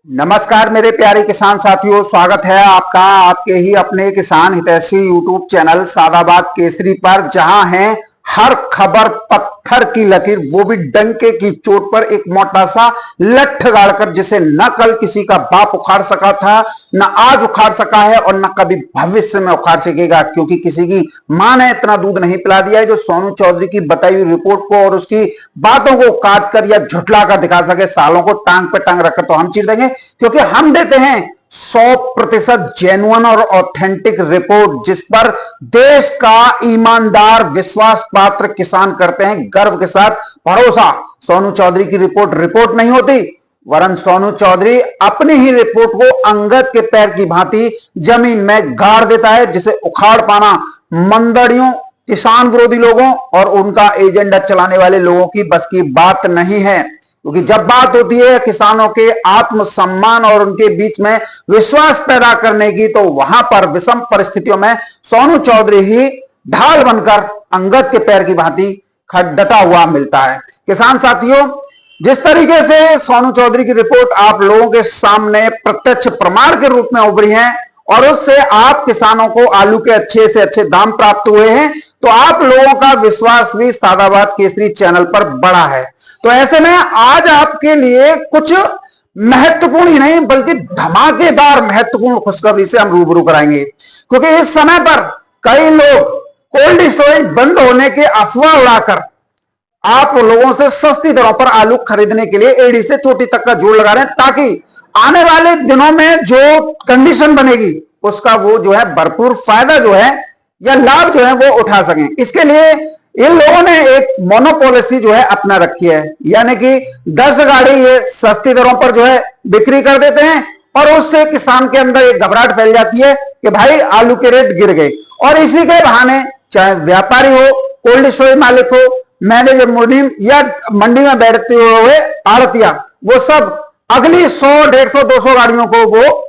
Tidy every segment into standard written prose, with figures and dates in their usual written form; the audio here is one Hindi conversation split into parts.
नमस्कार मेरे प्यारे किसान साथियों, स्वागत है आपका आपके ही अपने किसान हितैषी यूट्यूब चैनल सादाबाद केसरी पर, जहां है हर खबर पत्थर की लकीर, वो भी डंके की चोट पर। एक मोटा सा लठ गाड़कर, जिसे न कल किसी का बाप उखाड़ सका था, न आज उखाड़ सका है और न कभी भविष्य में उखाड़ सकेगा, क्योंकि किसी की मां ने इतना दूध नहीं पिला दिया है जो सोनू चौधरी की बताई हुई रिपोर्ट को और उसकी बातों को काट कर या झुठला कर दिखा सके। सालों को टांग पे टांग रखकर तो हम चीर देंगे, क्योंकि हम देते हैं 100% जेन्युइन और ऑथेंटिक रिपोर्ट, जिस पर देश का ईमानदार विश्वास पात्र किसान करते हैं गर्व के साथ भरोसा। सोनू चौधरी की रिपोर्ट नहीं होती, वरन सोनू चौधरी अपनी ही रिपोर्ट को अंगद के पैर की भांति जमीन में गाड़ देता है, जिसे उखाड़ पाना मंदड़ियों, किसान विरोधी लोगों और उनका एजेंडा चलाने वाले लोगों की बस की बात नहीं है। क्योंकि जब बात होती है किसानों के आत्मसम्मान और उनके बीच में विश्वास पैदा करने की, तो वहां पर विषम परिस्थितियों में सोनू चौधरी ही ढाल बनकर अंगद के पैर की भांति डटा हुआ मिलता है। किसान साथियों, जिस तरीके से सोनू चौधरी की रिपोर्ट आप लोगों के सामने प्रत्यक्ष प्रमाण के रूप में उभरी है और उससे आप किसानों को आलू के अच्छे से अच्छे दाम प्राप्त हुए हैं, तो आप लोगों का विश्वास भी सादाबाद केसरी चैनल पर बढ़ा है। तो ऐसे में आज आपके लिए कुछ महत्वपूर्ण ही नहीं बल्कि धमाकेदार महत्वपूर्ण खुशखबरी से हम रूबरू कराएंगे, क्योंकि इस समय पर कई लोग कोल्ड स्टोरेज बंद होने के अफवाह उड़ाकर आप लोगों से सस्ती दरों पर आलू खरीदने के लिए एड़ी से चोटी तक का जोड़ लगा रहे हैं, ताकि आने वाले दिनों में जो कंडीशन बनेगी उसका वो जो है भरपूर फायदा जो है या लाभ जो है वो उठा सकें। इसके लिए इन लोगों ने एक मोनोपॉलिसी जो है अपना रखी है, यानी कि 10 गाड़ी ये सस्ती दरों पर जो है बिक्री कर देते हैं और उससे किसान के अंदर एक घबराहट फैल जाती है कि भाई आलू के रेट गिर गए। और इसी के बहाने चाहे व्यापारी हो, कोल्ड स्टोरेज मालिक हो, मैनेजर मुनीम या मंडी में बैठते हुए आड़तिया, वो सब अगली 100, 150, 200 गाड़ियों को वो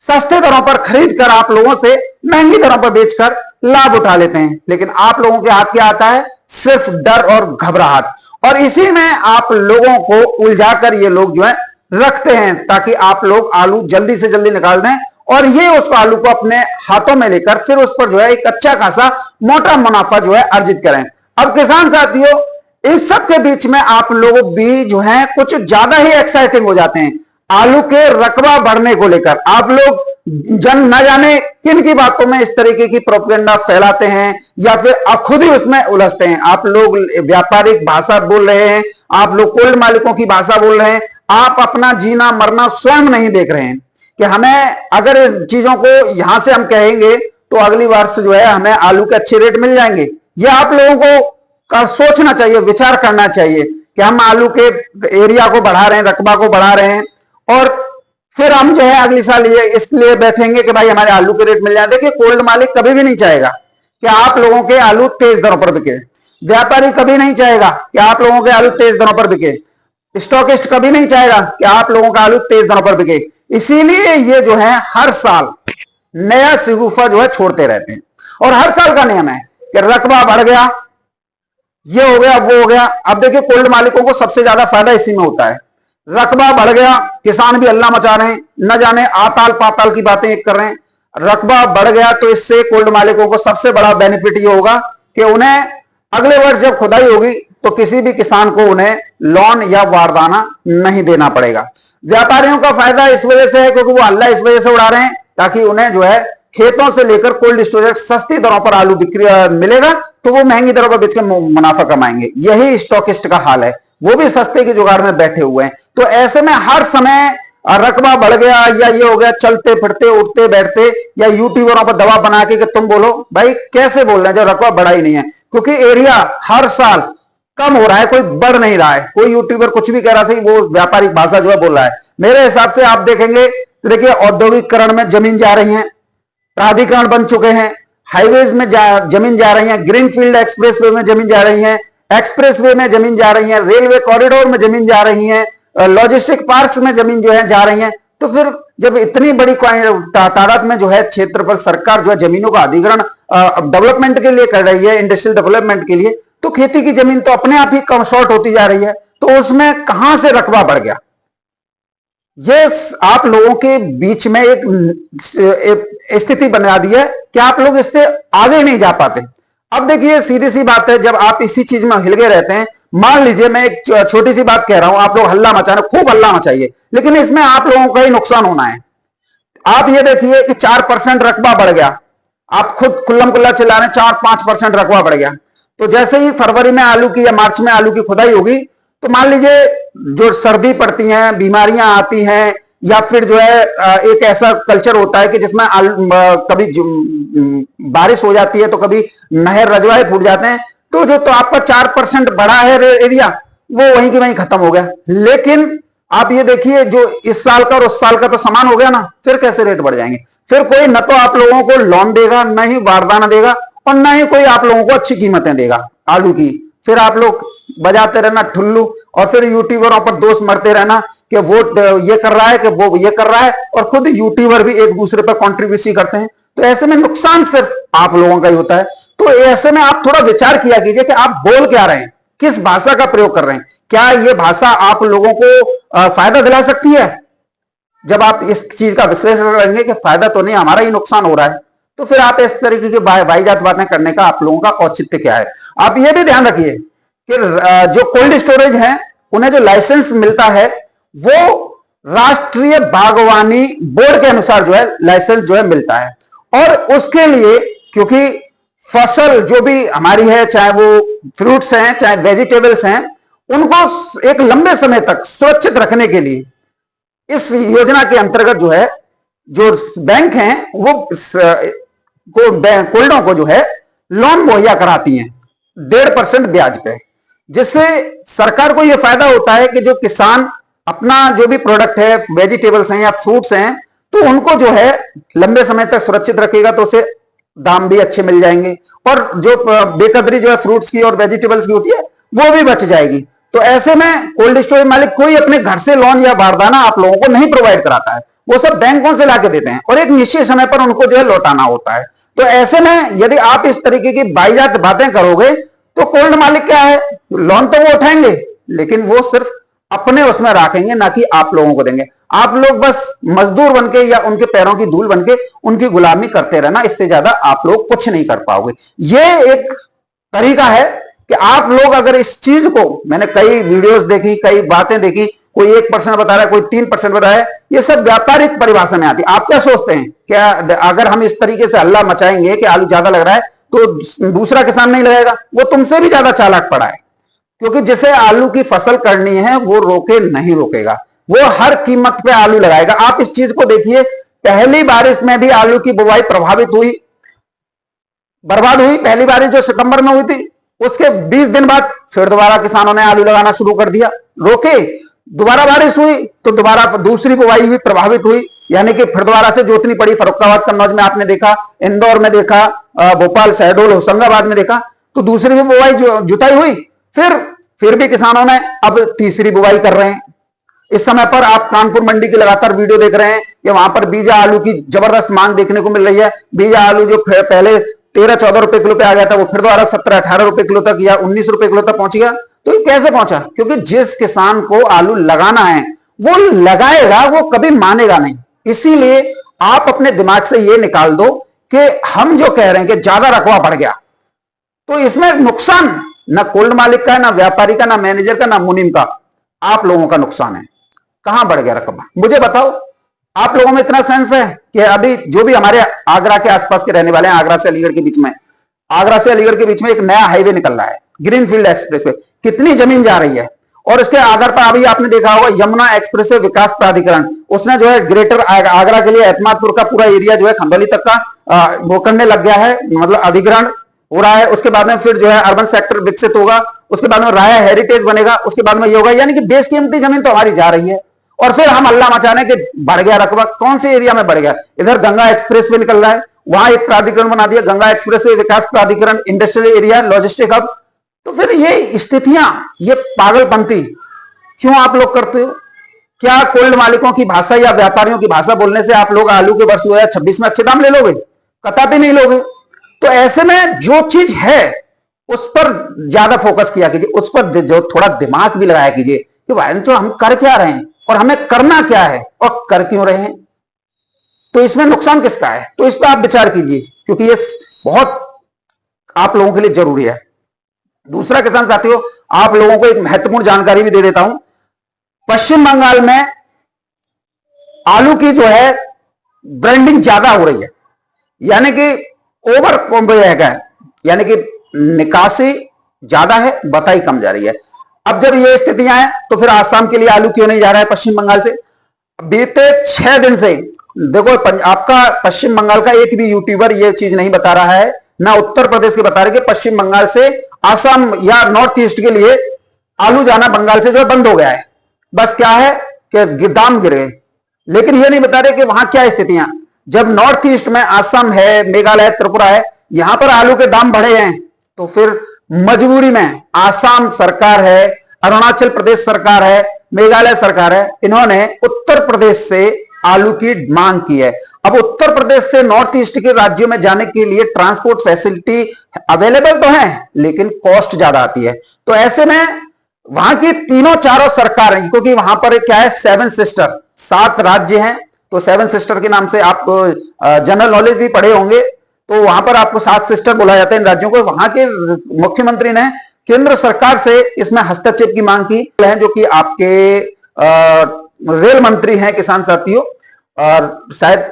सस्ते दरों पर खरीद कर आप लोगों से महंगी दरों पर बेचकर लाभ उठा लेते हैं। लेकिन आप लोगों के हाथ क्या आता है? सिर्फ डर और घबराहट। और इसी में आप लोगों को उलझाकर ये लोग जो है रखते हैं, ताकि आप लोग आलू जल्दी से जल्दी निकाल दें और ये उस आलू को अपने हाथों में लेकर फिर उस पर जो है एक अच्छा खासा मोटा मुनाफा जो है अर्जित करें। अब किसान साथियों, इस सब के बीच में आप लोग भी जो है कुछ ज्यादा ही एक्साइटिंग हो जाते हैं आलू के रकबा बढ़ने को लेकर। आप लोग न जाने किन की बातों में इस तरीके की प्रोपेगेंडा फैलाते हैं या फिर खुद ही उसमें उलझते हैं। आप लोग व्यापारिक भाषा बोल रहे हैं, आप लोग कोल्ड मालिकों की भाषा बोल रहे हैं, आप अपना जीना मरना स्वयं नहीं देख रहे हैं कि हमें अगर इन चीजों को यहां से हम कहेंगे तो अगली बार से जो है हमें आलू के अच्छे रेट मिल जाएंगे। ये आप लोगों को का सोचना चाहिए, विचार करना चाहिए कि हम आलू के एरिया को बढ़ा रहे हैं, रकबा को बढ़ा रहे हैं और फिर हम जो है अगली साल ये इसलिए बैठेंगे कि भाई हमारे आलू के रेट मिल जाए। देखिए, कोल्ड मालिक कभी भी नहीं चाहेगा कि आप लोगों के आलू तेज दरों पर बिके, व्यापारी कभी नहीं चाहेगा कि आप लोगों के आलू तेज दरों पर बिके, स्टॉकिस्ट कभी नहीं चाहेगा कि आप लोगों का आलू तेज दरों पर बिके। इसीलिए ये जो है हर साल नया शिगुफा जो है छोड़ते रहते हैं और हर साल का नियम है कि रकबा बढ़ गया, ये हो गया, वो हो गया। अब देखिए, कोल्ड मालिकों को सबसे ज्यादा फायदा इसी में होता है। रकबा बढ़ गया, किसान भी हल्ला मचा रहे हैं, न जाने आताल पाताल की बातें कर रहे हैं। रकबा बढ़ गया तो इससे कोल्ड मालिकों को सबसे बड़ा बेनिफिट ये होगा कि उन्हें अगले वर्ष जब खुदाई होगी तो किसी भी किसान को उन्हें लोन या वारदाना नहीं देना पड़ेगा। व्यापारियों का फायदा इस वजह से है क्योंकि वो हल्ला इस वजह से उड़ा रहे हैं ताकि उन्हें जो है खेतों से लेकर कोल्ड स्टोरेज सस्ती दरों पर आलू बिक्री मिलेगा, तो वो महंगी दरों पर बेचकर मुनाफा कमाएंगे। यही स्टॉकिस्ट का हाल है, वो भी सस्ते की जुगाड़ में बैठे हुए हैं। तो ऐसे में हर समय रकबा बढ़ गया या ये हो गया, चलते फिरते उठते बैठते या यूट्यूबरों पर दबाव बना के कि तुम बोलो, भाई कैसे बोल रहे हैं जब रकबा बढ़ा ही नहीं है? क्योंकि एरिया हर साल कम हो रहा है, कोई बढ़ नहीं रहा है। कोई यूट्यूबर कुछ भी कह रहा था वो व्यापारिक भाषा जो है बोल रहा है। मेरे हिसाब से आप देखेंगे, देखिए औद्योगिकरण में जमीन जा रही है, प्राधिकरण बन चुके हैं, हाईवेज में जमीन जा रही है, ग्रीनफील्ड एक्सप्रेसवे में जमीन जा रही है, एक्सप्रेसवे में जमीन जा रही है, रेलवे कॉरिडोर में जमीन जा रही है, लॉजिस्टिक पार्क्स में जमीन जो है जा रही है। तो फिर जब इतनी बड़ी तादाद में जो है क्षेत्रफल सरकार जो है जमीनों का अधिग्रहण डेवलपमेंट के लिए कर रही है, इंडस्ट्रियल डेवलपमेंट के लिए, तो खेती की जमीन तो अपने आप ही कम शॉर्ट होती जा रही है। तो उसमें कहां से रकबा बढ़ गया? ये आप लोगों के बीच में एक स्थिति बना दी है कि आप लोग इससे आगे नहीं जा पाते। अब देखिए सीधी सी बात है, जब आप इसी चीज में हिलके रहते हैं, मान लीजिए मैं एक छोटी सी बात कह रहा हूं, आप लोग हल्ला मचाना, खूब हल्ला मचाइए, लेकिन इसमें आप लोगों का ही नुकसान होना है। आप ये देखिए कि 4% रकबा बढ़ गया, आप खुद खुल्लम खुल्ला चिल्ला रहे हैं 4-5% रकबा बढ़ गया। तो जैसे ही फरवरी में आलू की या मार्च में आलू की खुदाई होगी, तो मान लीजिए जो सर्दी पड़ती है, बीमारियां आती हैं, या फिर जो है एक ऐसा कल्चर होता है कि जिसमें कभी बारिश हो जाती है तो कभी नहर रजवाए फूट जाते हैं, तो जो तो आपका 4% बढ़ा है एरिया, वो वहीं की वहीं खत्म हो गया। लेकिन आप ये देखिए जो इस साल का और उस साल का तो समान हो गया ना, फिर कैसे रेट बढ़ जाएंगे? फिर कोई न तो आप लोगों को लोन देगा, न ही बारदाना देगा, और न ही कोई आप लोगों को अच्छी कीमतें देगा आलू की। फिर आप लोग बजाते रहना ठुल्लू, और फिर यूट्यूबरों पर दोष मरते रहना कि वो ये कर रहा है, कि वो ये कर रहा है, और खुद यूट्यूबर भी एक दूसरे पर कॉन्ट्रीब्यूशन करते हैं। तो ऐसे में नुकसान सिर्फ आप लोगों का ही होता है। तो ऐसे में आप थोड़ा विचार किया कीजिए कि आप बोल क्या रहे हैं, किस भाषा का प्रयोग कर रहे हैं। क्या ये भाषा आप लोगों को फायदा दिला सकती है? जब आप इस चीज का विश्लेषण करेंगे कि फायदा तो नहीं, हमारा ही नुकसान हो रहा है, तो फिर आप इस तरीके की वाहियात बातें करने का आप लोगों का औचित्य क्या है? आप ये भी ध्यान रखिए कि जो कोल्ड स्टोरेज है, उन्हें जो लाइसेंस मिलता है वो राष्ट्रीय बागवानी बोर्ड के अनुसार जो है लाइसेंस जो है मिलता है। और उसके लिए, क्योंकि फसल जो भी हमारी है, चाहे वो फ्रूट्स हैं चाहे वेजिटेबल्स हैं, उनको एक लंबे समय तक सुरक्षित रखने के लिए इस योजना के अंतर्गत जो है, जो बैंक हैं वो कोल्डों को जो है लोन मुहैया कराती हैं 1.5% ब्याज पे, जिससे सरकार को यह फायदा होता है कि जो किसान अपना जो भी प्रोडक्ट है, वेजिटेबल्स हैं या फ्रूट्स हैं, तो उनको जो है लंबे समय तक सुरक्षित रखेगा, तो उसे दाम भी अच्छे मिल जाएंगे, और जो बेकदरी जो है फ्रूट्स की और वेजिटेबल्स की होती है वो भी बच जाएगी। तो ऐसे में कोल्ड स्टोरेज मालिक कोई अपने घर से लोन या बारदाना आप लोगों को नहीं प्रोवाइड कराता है, वो सब बैंकों से लाके देते हैं, और एक निश्चित समय पर उनको जो है लौटाना होता है। तो ऐसे में यदि आप इस तरीके की वाहियात बातें करोगे, तो कोल्ड मालिक क्या है, लोन तो वो उठाएंगे, लेकिन वो सिर्फ अपने उसमें रखेंगे, ना कि आप लोगों को देंगे। आप लोग बस मजदूर बनके या उनके पैरों की धूल बनके उनकी गुलामी करते रहना, इससे ज्यादा आप लोग कुछ नहीं कर पाओगे। ये एक तरीका है कि आप लोग अगर इस चीज को, मैंने कई वीडियोस देखी, कई बातें देखी, कोई 1% बता रहा है, कोई 3% बता रहा है, ये सब व्यापारिक परिभाषा में आती है। आप क्या सोचते हैं, क्या अगर हम इस तरीके से हल्ला मचाएंगे कि आलू ज्यादा लग रहा है, तो दूसरा किसान नहीं लगाएगा? वो तुमसे भी ज्यादा चालाक पड़ा है, क्योंकि जिसे आलू की फसल करनी है वो रोके नहीं रोकेगा, वो हर कीमत पे आलू लगाएगा। आप इस चीज को देखिए, पहली बारिश में भी आलू की बुवाई बर्बाद हुई। पहली बारिश जो सितंबर में हुई थी, उसके 20 दिन बाद फिर दोबारा किसानों ने आलू लगाना शुरू कर दिया, रोके। दोबारा बारिश हुई तो दोबारा दूसरी बुवाई भी प्रभावित हुई, यानी कि फिर दोबारा से जोतनी पड़ी। फर्रुखाबाद, कन्नौज में आपने देखा, इंदौर में देखा, भोपाल, शहडोल, होशंगाबाद में देखा, तो दूसरी भी बुवाई जुताई हुई। फिर भी किसानों ने अब तीसरी बुवाई कर रहे हैं। इस समय पर आप कानपुर मंडी की लगातार वीडियो देख रहे हैं कि वहां पर बीजा आलू की जबरदस्त मांग देखने को मिल रही है। बीजा आलू जो पहले 13-14 रुपए किलो पे आ गया था, वो फिर दोबारा 17-18 रुपए किलो तक या 19 रुपए किलो तक पहुंच गया। तो ये कैसे पहुंचा? क्योंकि जिस किसान को आलू लगाना है वो लगाएगा, वो कभी मानेगा नहीं। इसीलिए आप अपने दिमाग से ये निकाल दो कि हम जो कह रहे हैं कि ज्यादा रकबा बढ़ गया, तो इसमें नुकसान ना कोल्ड मालिक का है, ना व्यापारी का, ना मैनेजर का, ना मुनीम का, आप लोगों का नुकसान है। कहां बढ़ गया रकबा, मुझे बताओ। आप लोगों में इतना सेंस है कि अभी जो भी हमारे आगरा के आसपास के रहने वाले हैं, आगरा से अलीगढ़ के बीच में, आगरा से अलीगढ़ के बीच में एक नया हाईवे निकल रहा है, ग्रीनफील्ड एक्सप्रेसवे। कितनी जमीन जा रही है, और इसके आधार पर अभी आपने देखा होगा यमुना एक्सप्रेसवे विकास प्राधिकरण, उसने जो है ग्रेटर आगरा के लिए एतमादपुर का पूरा एरिया जो है खंदौली तक का वो करने लग गया है, मतलब अधिग्रहण हो रहा है। उसके बाद में फिर जो है अर्बन सेक्टर विकसित होगा, उसके बाद में राया हेरिटेज बनेगा, उसके बाद में ये होगा, यानी कि बेशकीमती जमीन तो हमारी जा रही है। और फिर हम अल्लाह मचाने के बढ़ गया रकबा। कौन से एरिया में बढ़ गया? इधर गंगा एक्सप्रेसवे निकल रहा है, वहां एक प्राधिकरण बना दिया, गंगा एक्सप्रेसवे विकास प्राधिकरण, इंडस्ट्रियल एरिया, लॉजिस्टिक हब। तो फिर ये स्थितियां, ये पागलपंती क्यों आप लोग करते हो? क्या कोल्ड मालिकों की भाषा या व्यापारियों की भाषा बोलने से आप लोग आलू के वर्ष 2026 में अच्छे दाम ले लोगे? कतई नहीं लोगे। तो ऐसे में जो चीज है उस पर ज्यादा फोकस किया कीजिए, उस पर जो थोड़ा दिमाग भी लगाया कीजिए कि भाई जो हम कर क्या रहे हैं, और हमें करना क्या है और कर क्यों रहे हैं, तो इसमें नुकसान किसका है, तो इस पर आप विचार कीजिए, क्योंकि ये बहुत आप लोगों के लिए जरूरी है। दूसरा किसान साथियों, आप लोगों को एक महत्वपूर्ण जानकारी भी दे देता हूं। पश्चिम बंगाल में आलू की जो है ब्रांडिंग ज्यादा हो रही है, यानी कि ओवर, यानी कि निकासी ज्यादा है, बताई कम जा रही है। अब जब ये स्थितियां हैं तो फिर आसाम के लिए आलू क्यों नहीं जा रहा है पश्चिम बंगाल से? बीते 6 दिन से देखो, आपका पश्चिम बंगाल का एक भी यूट्यूबर ये चीज नहीं बता रहा है, ना उत्तर प्रदेश के बता रहे कि पश्चिम बंगाल से आसाम या नॉर्थ ईस्ट के लिए आलू जाना बंगाल से जो है बंद हो गया है। बस क्या है कि दाम गिर गए, लेकिन ये नहीं बता रहे कि वहां क्या स्थितियां। जब नॉर्थ ईस्ट में असम है, मेघालय, त्रिपुरा है, यहां पर आलू के दाम बढ़े हैं, तो फिर मजबूरी में आसाम सरकार है, अरुणाचल प्रदेश सरकार है, मेघालय सरकार है, इन्होंने उत्तर प्रदेश से आलू की मांग की है। अब उत्तर प्रदेश से नॉर्थ ईस्ट के राज्यों में जाने के लिए ट्रांसपोर्ट फैसिलिटी अवेलेबल तो है, लेकिन कॉस्ट ज्यादा आती है। तो ऐसे में वहां की तीनों चारों सरकारें, क्योंकि वहां पर क्या है, 7 सिस्टर, 7 राज्य हैं, तो 7 सिस्टर के नाम से आप जनरल नॉलेज भी पढ़े होंगे, तो वहां पर आपको 7 सिस्टर बोला जाता है इन राज्यों को। वहां के मुख्यमंत्री ने केंद्र सरकार से इसमें हस्तक्षेप की मांग की है, जो कि आपके रेल मंत्री हैं किसान साथियों, और शायद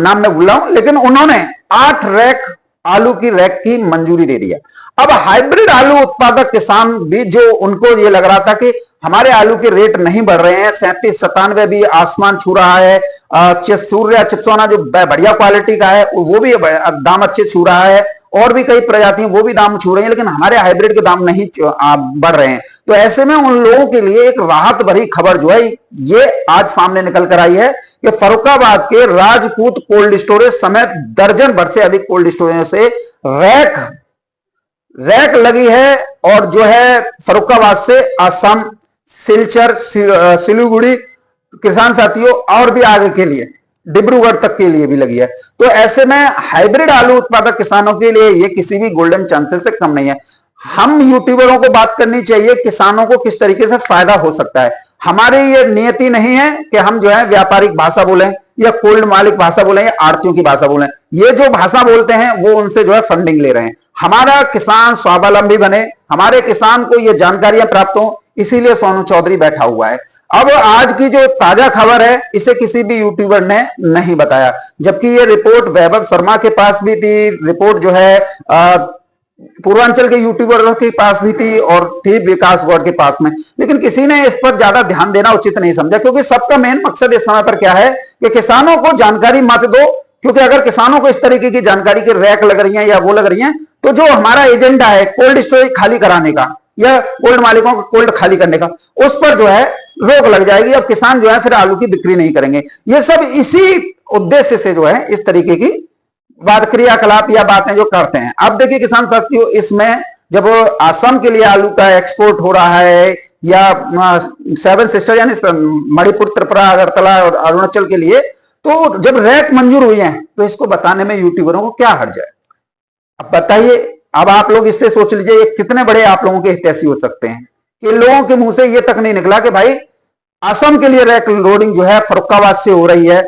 नाम मैं भूल रहा हूं, लेकिन उन्होंने 8 रैक आलू की रैक की मंजूरी दे दी है। अब हाइब्रिड आलू उत्पादक किसान भी, जो उनको ये लग रहा था कि हमारे आलू के रेट नहीं बढ़ रहे हैं, 37-97 भी आसमान छू रहा है, सूर्य चिप्सोना जो बढ़िया क्वालिटी का है वो भी दाम अच्छे छू रहा है, और भी कई प्रजाति वो भी दाम छू रही हैं, लेकिन हमारे हाइब्रिड के दाम नहीं बढ़ रहे हैं। तो ऐसे में उन लोगों के लिए एक राहत भरी खबर जो है ये आज सामने निकल कर आई है कि फर्रुखाबाद के राजपूत कोल्ड स्टोरेज समेत दर्जन भर से अधिक कोल्ड स्टोरेज से रैक लगी है, और जो है फर्रुखाबाद से असम, सिलचर, सिलीगुड़ी किसान साथियों, और भी आगे के लिए डिब्रूगढ़ तक के लिए भी लगी है। तो ऐसे में हाइब्रिड आलू उत्पादक किसानों के लिए ये किसी भी गोल्डन चांसेस से कम नहीं है। हम यूट्यूबरों को बात करनी चाहिए किसानों को किस तरीके से फायदा हो सकता है। हमारी ये नियति नहीं है कि हम जो है व्यापारिक भाषा बोलें या कोल्ड मालिक भाषा बोलें या आड़तियों की भाषा बोलें। ये जो भाषा बोलते हैं वो उनसे जो है फंडिंग ले रहे हैं। हमारा किसान स्वावलंबी बने, हमारे किसान को ये जानकारियां प्राप्त हो, इसीलिए सोनू चौधरी बैठा हुआ है। अब आज की जो ताजा खबर है इसे किसी भी यूट्यूबर ने नहीं बताया, जबकि ये रिपोर्ट वैभव शर्मा के पास भी थी, रिपोर्ट जो है पूर्वांचल के यूट्यूबरों के पास भी थी, और थी विकास गौड़ के पास में, लेकिन किसी ने इस पर ज्यादा ध्यान देना उचित नहीं समझा, क्योंकि सबका मेन मकसद इस समय पर क्या है कि किसानों को जानकारी मत दो। क्योंकि अगर किसानों को इस तरीके की जानकारी की रैक लग रही है या वो लग रही है, तो जो हमारा एजेंडा है कोल्ड स्टोरेज खाली कराने का या कोल्ड मालिकों को कोल्ड खाली करने का, उस पर जो है रोक लग जाएगी। अब किसान जो है फिर आलू की बिक्री नहीं करेंगे। ये सब इसी उद्देश्य से जो है इस तरीके की बात, क्रियाकलाप या बातें जो करते हैं। अब देखिए किसान साथियों, इसमें जब असम के लिए आलू का एक्सपोर्ट हो रहा है, या 7 सिस्टर यानी मणिपुर, त्रिपुरा, अगरतला और अरुणाचल के लिए, तो जब रैक मंजूर हुई है तो इसको बताने में यूट्यूबरों को क्या हर्ज है? अब बताइए, अब आप लोग इससे सोच लीजिए ये कितने बड़े आप लोगों के हितैषी हो सकते हैं कि लोगों के मुंह से ये तक नहीं निकला कि भाई असम के लिए रैक लोडिंग जो है फर्रुखाबाद से हो रही है,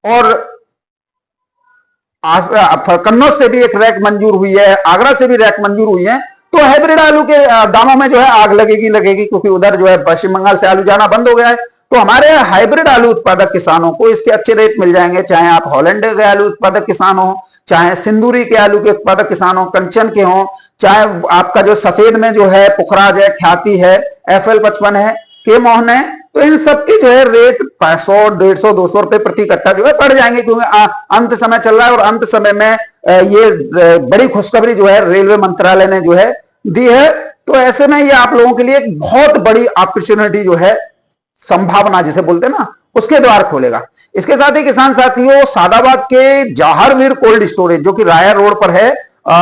और कन्नौज से भी एक रैक मंजूर हुई है, आगरा से भी रैक मंजूर हुई है। तो हाइब्रिड आलू के दामों में जो है आग लगेगी, क्योंकि उधर जो है पश्चिम बंगाल से आलू जाना बंद हो गया है। तो हमारे हाइब्रिड आलू उत्पादक किसानों को इसके अच्छे रेट मिल जाएंगे, चाहे आप हॉलैंड के आलू उत्पादक किसान हो, चाहे सिंदूरी के आलू के उत्पादक किसान हो, कंचन के हो, चाहे आपका जो सफेद में जो है पुखराज है, ख्याति है, FL55 है, के मोहन है, तो इन सबकी जो है रेट 100, 150, 200 रुपए प्रति कट्टा जो है बढ़ जाएंगे, क्योंकि अंत समय चल रहा है। और अंत समय में ये बड़ी खुशखबरी जो है रेलवे मंत्रालय ने जो है दी है। तो ऐसे में ये आप लोगों के लिए एक बहुत बड़ी अपॉर्चुनिटी जो है, संभावना जिसे बोलते हैं ना, उसके द्वार खोलेगा। इसके साथ ही किसान साथियों, सादाबाद के जवाहरवीर कोल्ड स्टोरेज जो कि राया रोड पर है,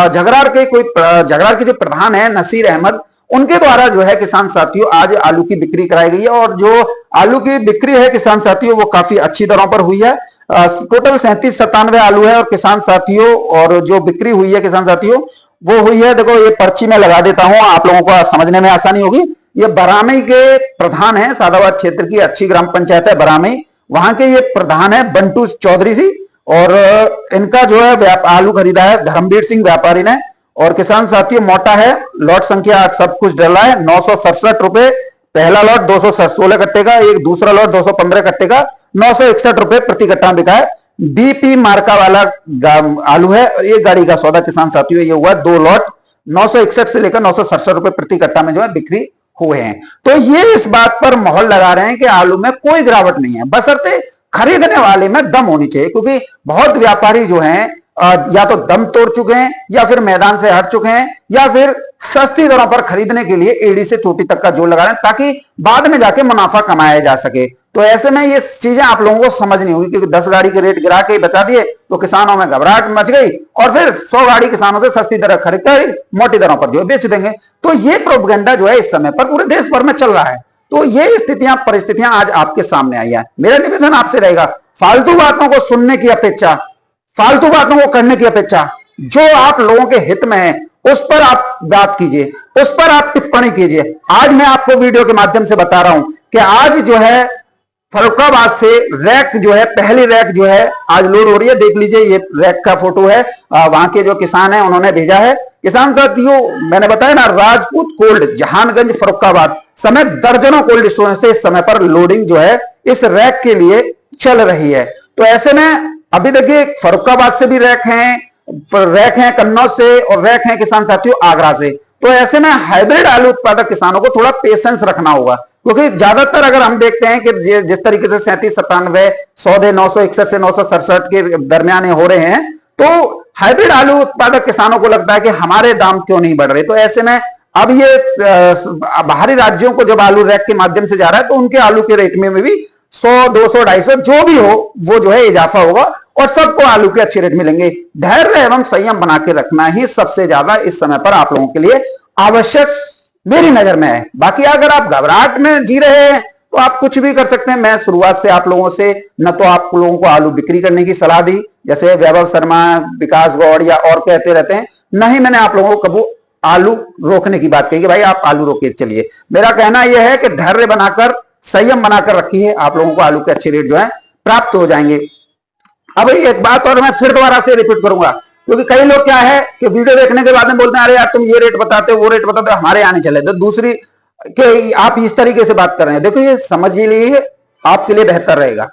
झगरार के जो प्रधान है नसीर अहमद, उनके द्वारा जो है किसान साथियों आज आलू की बिक्री कराई गई है। और जो आलू की बिक्री है किसान साथियों वो काफी अच्छी दरों पर हुई है। टोटल 37-97 आलू है, और किसान साथियों और जो बिक्री हुई है किसान साथियों वो हुई है, देखो ये पर्ची में लगा देता हूं, आप लोगों को समझने में आसानी होगी। ये बरामई के प्रधान हैं, सादाबाद क्षेत्र की अच्छी ग्राम पंचायत है बरामई, वहां के ये प्रधान है बंटू चौधरी जी। और इनका जो है आलू खरीदा है धर्मवीर सिंह व्यापारी ने। और किसान साथियों मोटा है, लॉट संख्या सब कुछ डला है, 967 रुपए पहला लॉट, 216 कट्टे का, एक दूसरा लॉट 215 कट्टे का, 961 रुपए प्रति कट्टा बिका है। बीपी मार्का वाला आलू है और एक गाड़ी का सौदा किसान साथियों ये हुआ, 2 लॉट 961 से लेकर 967 रुपए प्रति कट्टा में जो है बिक्री हुए हैं। तो ये इस बात पर मोहर लगा रहे हैं कि आलू में कोई गिरावट नहीं है, बशर्ते खरीदने वाले में दम होनी चाहिए। क्योंकि बहुत व्यापारी जो हैं या तो दम तोड़ चुके हैं या फिर मैदान से हट चुके हैं या फिर सस्ती दरों पर खरीदने के लिए एड़ी से चोटी तक का जोड़ लगा रहे हैं ताकि बाद में जाके मुनाफा कमाया जा सके। तो ऐसे में ये चीजें आप लोगों को समझनी होगी, क्योंकि 10 गाड़ी के रेट गिरा के बता दिए तो किसानों में घबराहट मच गई और फिर 100 गाड़ी किसानों से सस्ती दर खरीद कर मोटी दरों पर जो है बेच देंगे। तो ये प्रोपेगेंडा जो है इस समय पर पूरे देश भर में चल रहा है। तो ये स्थितियां परिस्थितियां आज आपके सामने आई है। मेरा निवेदन आपसे रहेगा, फालतू बातों को सुनने की अपेक्षा, फालतू बातों को करने की अपेक्षा जो आप लोगों के हित में है उस पर आप बात कीजिए, उस पर आप टिप्पणी कीजिए। आज मैं आपको वीडियो के माध्यम से बता रहा हूं कि आज जो है फर्रुखाबाद से रैक जो है, पहली रैक जो है आज लोड हो रही है। देख लीजिए ये रैक का फोटो है, वहां के जो किसान है उन्होंने भेजा है। किसान साथियों मैंने बताया ना, राजपूत कोल्ड जहानगंज फर्रुखाबाद समय दर्जनों कोल्ड स्टोरेज से इस समय पर लोडिंग जो है इस रैक के लिए चल रही है। तो ऐसे में अभी देखिए फर्रुखाबाद से भी रैक हैं कन्नौज से और रैक हैं किसान साथियों आगरा से। तो ऐसे में हाइब्रिड आलू उत्पादक किसानों को थोड़ा पेशेंस रखना होगा, क्योंकि ज्यादातर अगर हम देखते हैं कि जिस तरीके से 37-97 सौदे 961 से 967 के दरमियान हो रहे हैं, तो हाइब्रिड आलू उत्पादक किसानों को लगता है कि हमारे दाम क्यों नहीं बढ़ रहे। तो ऐसे में अब ये बाहरी राज्यों को जब आलू रैक के माध्यम से जा रहा है तो उनके आलू के रेट में भी 100, 200, 250 जो भी हो वो जो है इजाफा होगा और सबको आलू के अच्छे रेट मिलेंगे। धैर्य एवं संयम बना के रखना ही सबसे ज्यादा इस समय पर आप लोगों के लिए आवश्यक मेरी नजर में है। बाकी अगर आप घबराहट में जी रहे हैं तो आप कुछ भी कर सकते हैं। मैं शुरुआत से आप लोगों से न तो आप लोगों को आलू बिक्री करने की सलाह दी, जैसे वैभव शर्मा, विकास गौड़ या और कहते रहते हैं, नहीं मैंने आप लोगों को कभी आलू रोकने की बात कही कि भाई आप आलू रोके चलिए। मेरा कहना यह है कि धैर्य बनाकर, संयम बनाकर रखिए, आप लोगों को आलू के अच्छे रेट जो है प्राप्त हो जाएंगे। अब एक बात और मैं फिर दोबारा से रिपीट करूंगा, क्योंकि कई लोग क्या है कि वीडियो देखने के बाद में बोलते हैं अरे यार तुम ये रेट बताते हो वो रेट बताते हो, हमारे यहाँ नहीं चले। तो दूसरी कि आप इस तरीके से बात कर रहे हैं, देखो ये समझ लीजिए आपके लिए बेहतर रहेगा।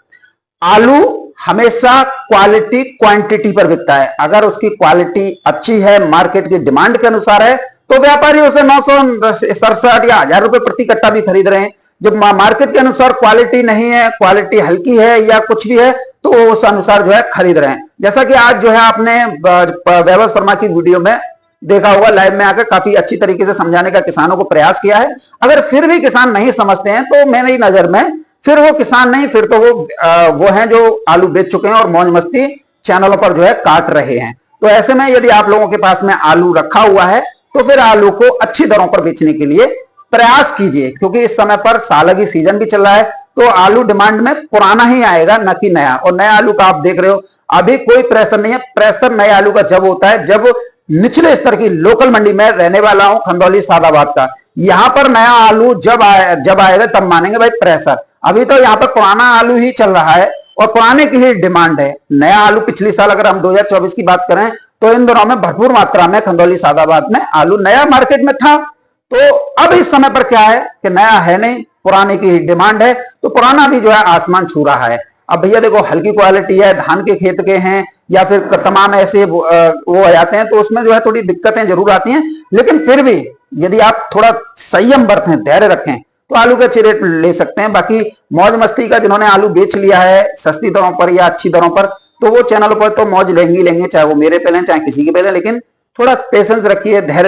आलू हमेशा क्वालिटी क्वांटिटी पर बिकता है। अगर उसकी क्वालिटी अच्छी है, मार्केट की डिमांड के अनुसार है, तो व्यापारी उसे 967 या 1000 रुपए प्रति कट्टा भी खरीद रहे हैं। जब मार्केट के अनुसार क्वालिटी नहीं है, क्वालिटी हल्की है या कुछ भी है, तो उस अनुसार जो है खरीद रहे हैं। जैसा कि आज जो है आपने वैभव शर्मा की वीडियो में देखा होगा, लाइव में आकर काफी अच्छी तरीके से समझाने का किसानों को प्रयास किया है। अगर फिर भी किसान नहीं समझते हैं तो मेरी नजर में फिर वो किसान नहीं, फिर तो वो हैं जो आलू बेच चुके हैं और मौज मस्ती चैनलों पर जो है काट रहे हैं। तो ऐसे में यदि आप लोगों के पास में आलू रखा हुआ है तो फिर आलू को अच्छी दरों पर बेचने के लिए प्रयास कीजिए, क्योंकि इस समय पर सालगी सीजन भी चल रहा है। तो आलू डिमांड में पुराना ही आएगा, न कि नया। और नया आलू का आप देख रहे हो अभी कोई प्रेशर नहीं है। प्रेशर नए आलू का जब होता है जब निचले स्तर की लोकल मंडी में रहने वाला हूं खंदौली सादाबाद का, यहां पर नया आलू जब आएगा तब मानेंगे भाई प्रेशर। अभी तो यहाँ पर पुराना आलू ही चल रहा है और पुराने की ही डिमांड है। नया आलू पिछली साल अगर हम 2024 की बात करें तो इन दिनों में भरपूर मात्रा में खंदौली सादाबाद में आलू नया मार्केट में था। तो अब इस समय पर क्या है कि नया है नहीं, पुराने की डिमांड है, तो पुराना भी जो है आसमान छू रहा है। अब भैया देखो हल्की क्वालिटी है, धान के खेत के हैं या फिर तमाम ऐसे वो आ जाते हैं, तो उसमें जो है थोड़ी दिक्कतें जरूर आती हैं। लेकिन फिर भी यदि आप थोड़ा संयम बरतें, धैर्य रखें, तो आलू के अच्छे रेट ले सकते हैं। बाकी मौज मस्ती का जिन्होंने आलू बेच लिया है सस्ती दरों पर या अच्छी दरों पर, तो वो चैनल पर तो मौज लेंगे, चाहे वो मेरे पे लें चाहे किसी के पे लें, लेकिन थोड़ा पेशेंस रखिए, धैर्य